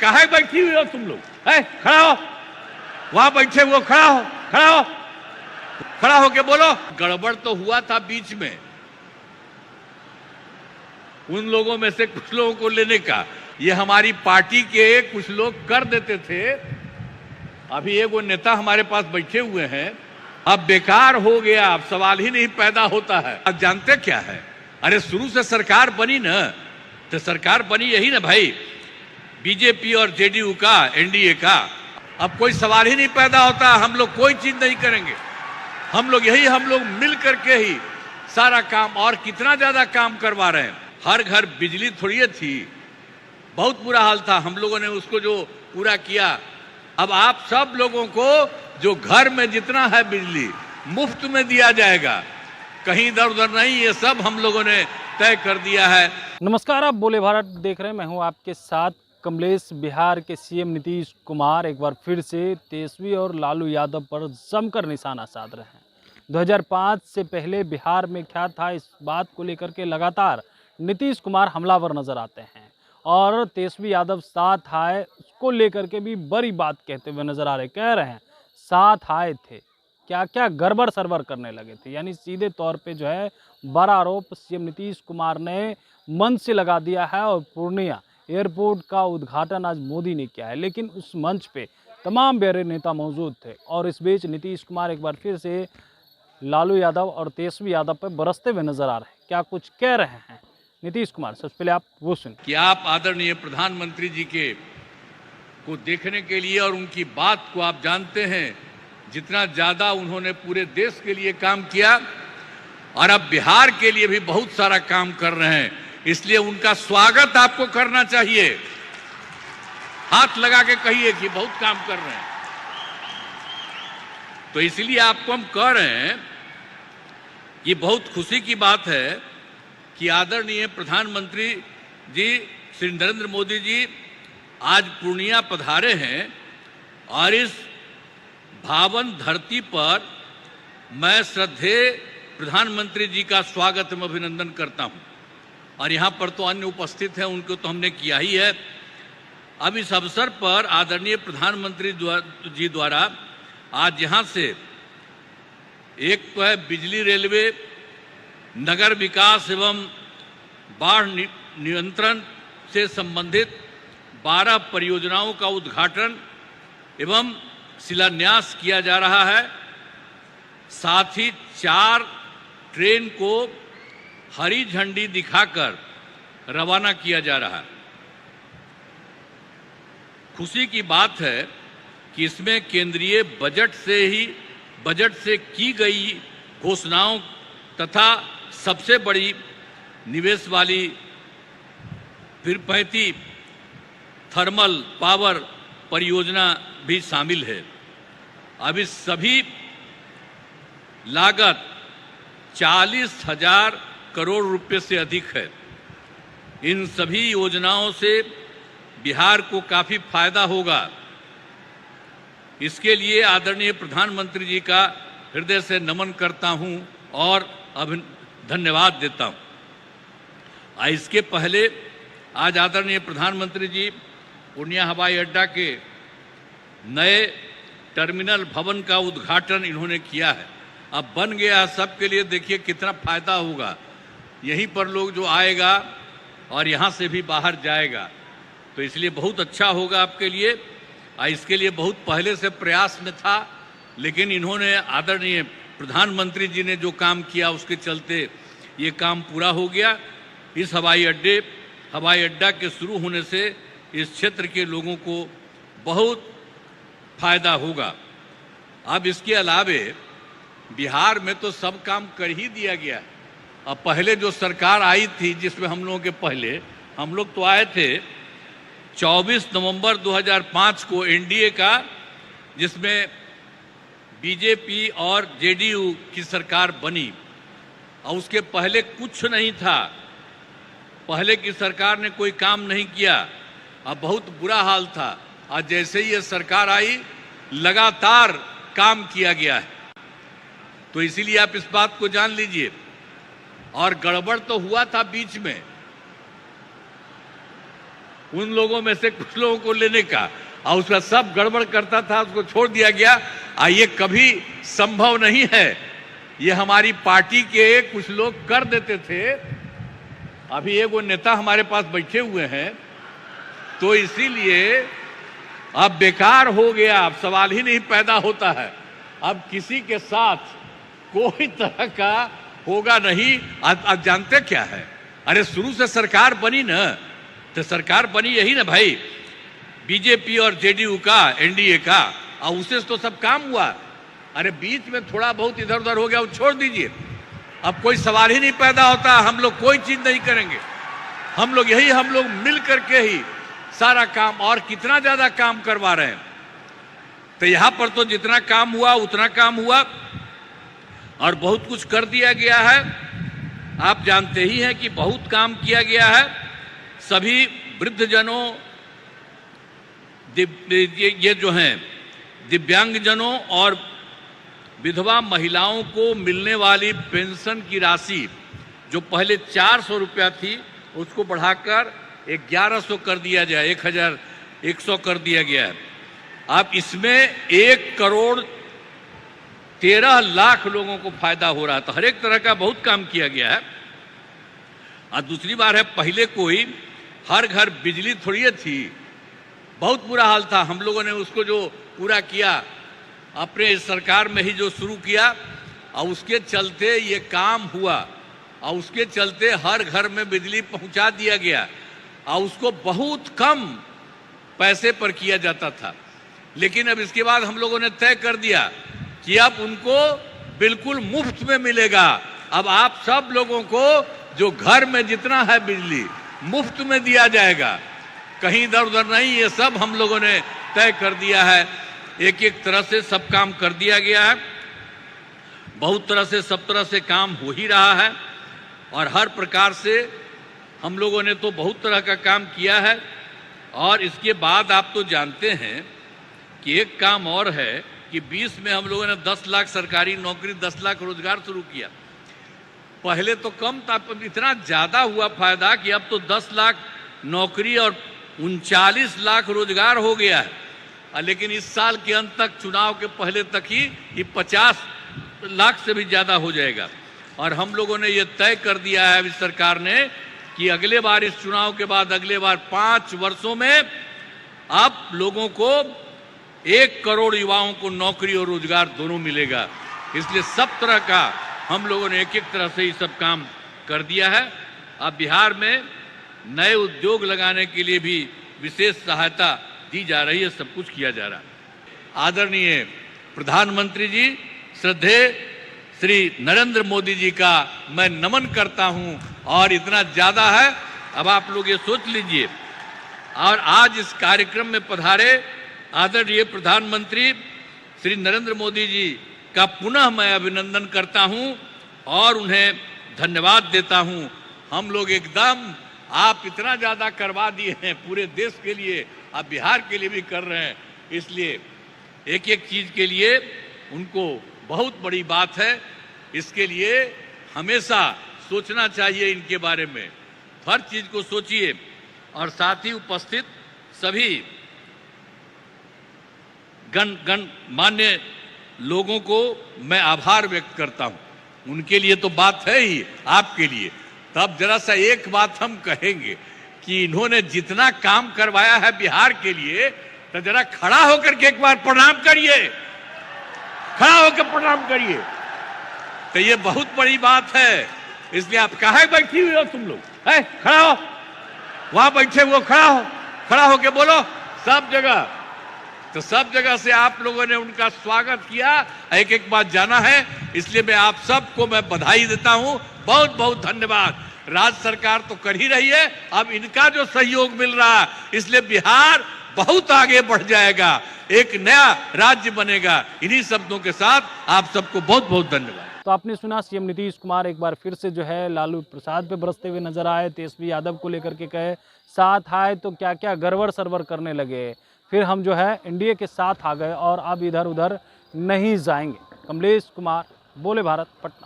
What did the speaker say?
काहे बैठी हुई हो तुम लोग? है, खड़ा हो, वहां बैठे हुए खड़ा हो, खड़ा हो, खड़ा होके बोलो। गड़बड़ तो हुआ था बीच में, उन लोगों में से कुछ लोगों को लेने का, ये हमारी पार्टी के कुछ लोग कर देते थे। अभी एक वो नेता हमारे पास बैठे हुए हैं, अब बेकार हो गया, अब सवाल ही नहीं पैदा होता है। अब जानते क्या है, अरे शुरू से सरकार बनी ना, तो सरकार बनी यही ना भाई, बीजेपी और जेडीयू का, एनडीए का। अब कोई सवाल ही नहीं पैदा होता, हम लोग कोई चीज नहीं करेंगे, हम लोग मिल करके ही सारा काम, और कितना ज्यादा काम करवा रहे हैं। हर घर बिजली थोड़ी थी, बहुत बुरा हाल था, हम लोगों ने उसको जो पूरा किया। अब आप सब लोगों को जो घर में जितना है बिजली मुफ्त में दिया जाएगा, कहीं इधर उधर नहीं, ये सब हम लोगों ने तय कर दिया है। नमस्कार, आप बोले भारत देख रहे हैं, मैं हूं आपके साथ कमलेश। बिहार के सीएम नीतीश कुमार एक बार फिर से तेजस्वी और लालू यादव पर जमकर निशाना साध रहे हैं। 2005 से पहले बिहार में क्या था, इस बात को लेकर के लगातार नीतीश कुमार हमलावर नजर आते हैं, और तेजस्वी यादव साथ आए उसको लेकर के भी बड़ी बात कहते हुए नजर आ रहे। कह रहे हैं साथ आए थे, क्या क्या गड़बड़ सरबर करने लगे थे। यानी सीधे तौर पे जो है बड़ा आरोप सीएम नीतीश कुमार ने मंच से लगा दिया है। और पूर्णिया एयरपोर्ट का उद्घाटन आज मोदी ने किया है, लेकिन उस मंच पे तमाम बड़े नेता मौजूद थे। और इस बीच नीतीश कुमार एक बार फिर से लालू यादव और तेजस्वी यादव पर बरसते हुए नजर आ रहे हैं। क्या कुछ कह रहे हैं नीतीश कुमार, सबसे पहले आप वो सुन। कि आप आदरणीय प्रधानमंत्री जी के को देखने के लिए, और उनकी बात को आप जानते हैं, जितना ज्यादा उन्होंने पूरे देश के लिए काम किया, और अब बिहार के लिए भी बहुत सारा काम कर रहे हैं, इसलिए उनका स्वागत आपको करना चाहिए। हाथ लगा के कहिए कि बहुत काम कर रहे हैं। तो इसलिए आपको हम कह रहे हैं, ये बहुत खुशी की बात है कि आदरणीय प्रधानमंत्री जी श्री नरेंद्र मोदी जी आज पूर्णिया पधारे हैं, और इस पावन धरती पर मैं श्रद्धेय प्रधानमंत्री जी का स्वागत एवं अभिनंदन करता हूं। और यहाँ पर तो अन्य उपस्थित हैं, उनको तो हमने किया ही है। अब इस अवसर पर आदरणीय प्रधानमंत्री जी द्वारा आज यहाँ से एक तो है बिजली, रेलवे, नगर विकास एवं बाढ़ नियंत्रण से संबंधित 12 परियोजनाओं का उद्घाटन एवं शिलान्यास किया जा रहा है। साथ ही 4 ट्रेन को हरी झंडी दिखाकर रवाना किया जा रहा है। खुशी की बात है कि इसमें केंद्रीय बजट से की गई घोषणाओं तथा सबसे बड़ी निवेश वाली तिरुपति थर्मल पावर परियोजना भी शामिल है। अब इस सभी लागत 40,000 करोड़ रुपए से अधिक है। इन सभी योजनाओं से बिहार को काफी फायदा होगा। इसके लिए आदरणीय प्रधानमंत्री जी का हृदय से नमन करता हूं और धन्यवाद देता हूं। इसके पहले आज आदरणीय प्रधानमंत्री जी पूर्णिया हवाई अड्डा के नए टर्मिनल भवन का उद्घाटन इन्होंने किया है। अब बन गया सबके लिए, देखिए कितना फायदा होगा। यहीं पर लोग जो आएगा और यहाँ से भी बाहर जाएगा, तो इसलिए बहुत अच्छा होगा आपके लिए। इसके लिए बहुत पहले से प्रयास में था, लेकिन इन्होंने आदरणीय प्रधानमंत्री जी ने जो काम किया उसके चलते ये काम पूरा हो गया। इस हवाई अड्डा के शुरू होने से इस क्षेत्र के लोगों को बहुत फायदा होगा। अब इसके अलावे बिहार में तो सब काम कर ही दिया गया। अब पहले जो सरकार आई थी, जिसमें हम लोगों के पहले हम लोग तो आए थे 24 नवंबर 2005 को एनडीए का, जिसमें बीजेपी और जेडीयू की सरकार बनी। और उसके पहले कुछ नहीं था, पहले की सरकार ने कोई काम नहीं किया। अब बहुत बुरा हाल था। आज जैसे ही ये सरकार आई, लगातार काम किया गया है। तो इसीलिए आप इस बात को जान लीजिए। और गड़बड़ तो हुआ था बीच में, उन लोगों में से कुछ लोगों को लेने का, और उसका सब गड़बड़ करता था, उसको छोड़ दिया गया। ये कभी संभव नहीं है, ये हमारी पार्टी के कुछ लोग कर देते थे। अभी एक वो नेता हमारे पास बैठे हुए हैं, तो इसीलिए अब बेकार हो गया, अब सवाल ही नहीं पैदा होता है। अब किसी के साथ कोई तरह का होगा नहीं। आप जानते क्या है, अरे शुरू से सरकार बनी ना, तो सरकार बनी यही ना भाई, बीजेपी और जेडीयू का, एनडीए का, और उससे तो सब काम हुआ। अरे बीच में थोड़ा बहुत इधर उधर हो गया, वो छोड़ दीजिए, अब कोई सवाल ही नहीं पैदा होता। हम लोग कोई चीज नहीं करेंगे, हम लोग मिल करके ही सारा काम, और कितना ज्यादा काम करवा रहे हैं। तो यहां पर तो जितना काम हुआ उतना काम हुआ, और बहुत कुछ कर दिया गया है। आप जानते ही हैं कि बहुत काम किया गया है। सभी वृद्धजनों, ये जो हैं दिव्यांगजनों और विधवा महिलाओं को मिलने वाली पेंशन की राशि जो पहले 400 रुपया थी, उसको बढ़ाकर 1100 कर दिया जाए, 1100 कर दिया गया है। अब इसमें 1,13 लाख लोगों को फायदा हो रहा है। तो हर एक तरह का बहुत काम किया गया है। और दूसरी बात है, पहले कोई हर घर बिजली थोड़ी थी, बहुत बुरा हाल था। हम लोगों ने उसको जो पूरा किया, अपने सरकार में ही जो शुरू किया, और उसके चलते ये काम हुआ, और उसके चलते हर घर में बिजली पहुंचा दिया गया, और उसको बहुत कम पैसे पर किया जाता था। लेकिन अब इसके बाद हम लोगों ने तय कर दिया कि अब उनको बिल्कुल मुफ्त में मिलेगा। अब आप सब लोगों को जो घर में जितना है बिजली मुफ्त में दिया जाएगा, कहीं इधर उधर नहीं। ये सब हम लोगों ने तय कर दिया है। एक एक तरह से सब काम कर दिया गया है। बहुत तरह से, सब तरह से काम हो ही रहा है, और हर प्रकार से हम लोगों ने तो बहुत तरह का काम किया है। और इसके बाद आप तो जानते हैं कि एक काम और है कि 20 में हम लोगों ने 10 लाख सरकारी नौकरी, 10 लाख रोजगार शुरू किया। पहले तो कम था, पर इतना ज्यादा हुआ फायदा कि अब तो 10 लाख नौकरी और 39 लाख रोजगार हो गया है। लेकिन इस साल के अंत तक, चुनाव के पहले तक ही ये 50 लाख से भी ज्यादा हो जाएगा। और हम लोगों ने ये तय कर दिया है इस सरकार ने कि अगले बार, इस चुनाव के बाद अगले बार 5 वर्षों में आप लोगों को 1 करोड़ युवाओं को नौकरी और रोजगार दोनों मिलेगा। इसलिए सब तरह का हम लोगों ने एक एक तरह से ये सब काम कर दिया है। अब बिहार में नए उद्योग लगाने के लिए भी विशेष सहायता दी जा रही है, सब कुछ किया जा रहा है। आदरणीय प्रधानमंत्री जी, श्रद्धेय श्री नरेंद्र मोदी जी का मैं नमन करता हूं। और इतना ज्यादा है, अब आप लोग ये सोच लीजिए। और आज इस कार्यक्रम में पधारे आदरणीय प्रधानमंत्री श्री नरेंद्र मोदी जी का पुनः मैं अभिनंदन करता हूं और उन्हें धन्यवाद देता हूं। हम लोग एकदम, आप इतना ज्यादा करवा दिए हैं पूरे देश के लिए, आप बिहार के लिए भी कर रहे हैं। इसलिए एक एक चीज के लिए उनको बहुत बड़ी बात है। इसके लिए हमेशा सोचना चाहिए इनके बारे में, हर चीज को सोचिए। और साथ ही उपस्थित सभी गणमान्य लोगों को मैं आभार व्यक्त करता हूं। उनके लिए तो बात है ही, आपके लिए। तब जरा सा एक बात हम कहेंगे कि इन्होंने जितना काम करवाया है बिहार के लिए, तो जरा खड़ा होकर के एक बार प्रणाम करिए, खड़ा होकर प्रणाम करिए। तो ये बहुत बड़ी बात है। इसलिए आप काहे बैठी हुई हो तुम लोग, है? खड़ा हो, वहां बैठे हुए खड़ा होके बोलो सब जगह। तो सब जगह से आप लोगों ने उनका स्वागत किया, एक एक बात जाना है। इसलिए मैं आप सबको मैं बधाई देता हूं, बहुत बहुत धन्यवाद। राज्य सरकार तो कर ही रही है, अब इनका जो सहयोग मिल रहा है, इसलिए बिहार बहुत आगे बढ़ जाएगा, एक नया राज्य बनेगा। इन्हीं शब्दों के साथ आप सबको बहुत बहुत धन्यवाद। तो आपने सुना, सीएम नीतीश कुमार एक बार फिर से जो है लालू प्रसाद पे बरसते हुए नजर आए, तेजस्वी यादव को लेकर के कहे साथ आए तो क्या क्या गड़बड़ सरबर करने लगे। फिर हम जो है एनडीए के साथ आ गए और अब इधर उधर नहीं जाएंगे। कमलेश कुमार, बोले भारत, पटना।